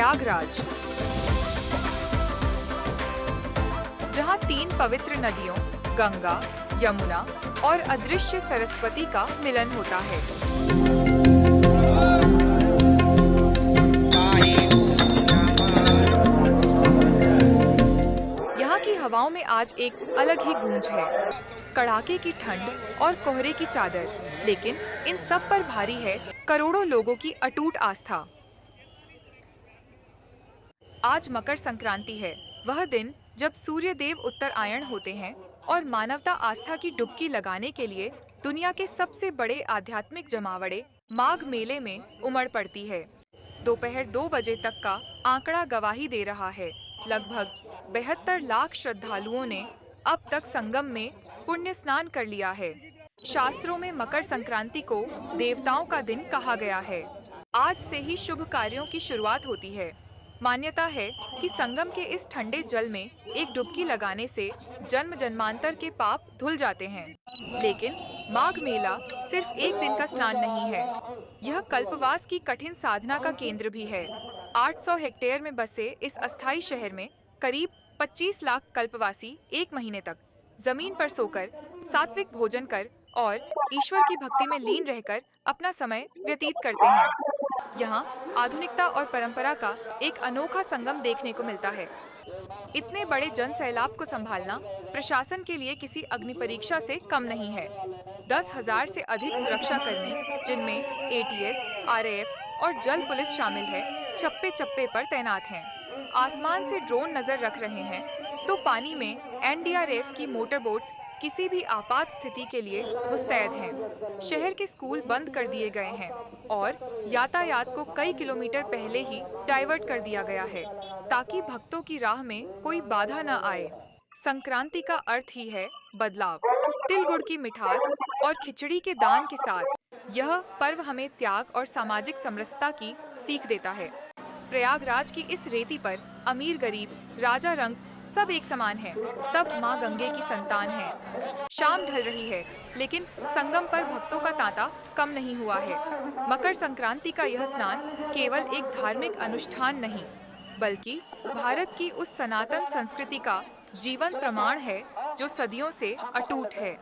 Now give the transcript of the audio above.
प्रयागराज, जहां 3 पवित्र नदियों गंगा, यमुना और अदृश्य सरस्वती का मिलन होता है। यहाँ की हवाओं में आज एक अलग ही गूंज है। कड़ाके की ठंड और कोहरे की चादर, लेकिन इन सब पर भारी है करोड़ों लोगों की अटूट आस्था। आज मकर संक्रांति है, वह दिन जब सूर्य देव उत्तरायण होते हैं और मानवता आस्था की डुबकी लगाने के लिए दुनिया के सबसे बड़े आध्यात्मिक जमावड़े माघ मेले में उमड़ पड़ती है। दोपहर 2 बजे तक का आंकड़ा गवाही दे रहा है। लगभग 72 लाख श्रद्धालुओं ने अब तक संगम में पुण्य स्नान कर लिया है। शास्त्रों में मकर संक्रांति को देवताओं का दिन कहा गया है। आज से ही शुभ कार्यों की शुरुआत होती है। मान्यता है कि संगम के इस ठंडे जल में एक डुबकी लगाने से जन्म जन्मांतर के पाप धुल जाते हैं। लेकिन माघ मेला सिर्फ एक दिन का स्नान नहीं है, यह कल्पवास की कठिन साधना का केंद्र भी है। 800 हेक्टेयर में बसे इस अस्थायी शहर में करीब 25 लाख कल्पवासी एक महीने तक जमीन पर सोकर, सात्विक भोजन कर और ईश्वर की भक्ति में लीन रहकर अपना समय व्यतीत करते हैं। यहाँ आधुनिकता और परंपरा का एक अनोखा संगम देखने को मिलता है। इतने बड़े जन सैलाब को संभालना प्रशासन के लिए किसी अग्नि परीक्षा से कम नहीं है। 10,000 से अधिक सुरक्षा कर्मी, जिनमें एटीएस, आरएएफ और जल पुलिस शामिल है, चप्पे चप्पे पर तैनात हैं। आसमान से ड्रोन नजर रख रहे हैं, तो पानी में एनडीआरएफ की मोटर बोट्स किसी भी आपात स्थिति के लिए मुस्तैद हैं। शहर के स्कूल बंद कर दिए गए हैं और यातायात को कई किलोमीटर पहले ही डाइवर्ट कर दिया गया है, ताकि भक्तों की राह में कोई बाधा न आए। संक्रांति का अर्थ ही है बदलाव। तिल गुड़ की मिठास और खिचड़ी के दान के साथ यह पर्व हमें त्याग और सामाजिक समरसता की सीख देता है। प्रयागराज की इस रेती पर अमीर गरीब, राजा रंग सब एक समान हैं, सब माँ गंगे की संतान हैं। शाम ढल रही है, लेकिन संगम पर भक्तों का तांता कम नहीं हुआ है। मकर संक्रांति का यह स्नान केवल एक धार्मिक अनुष्ठान नहीं, बल्कि भारत की उस सनातन संस्कृति का जीवन प्रमाण है जो सदियों से अटूट है।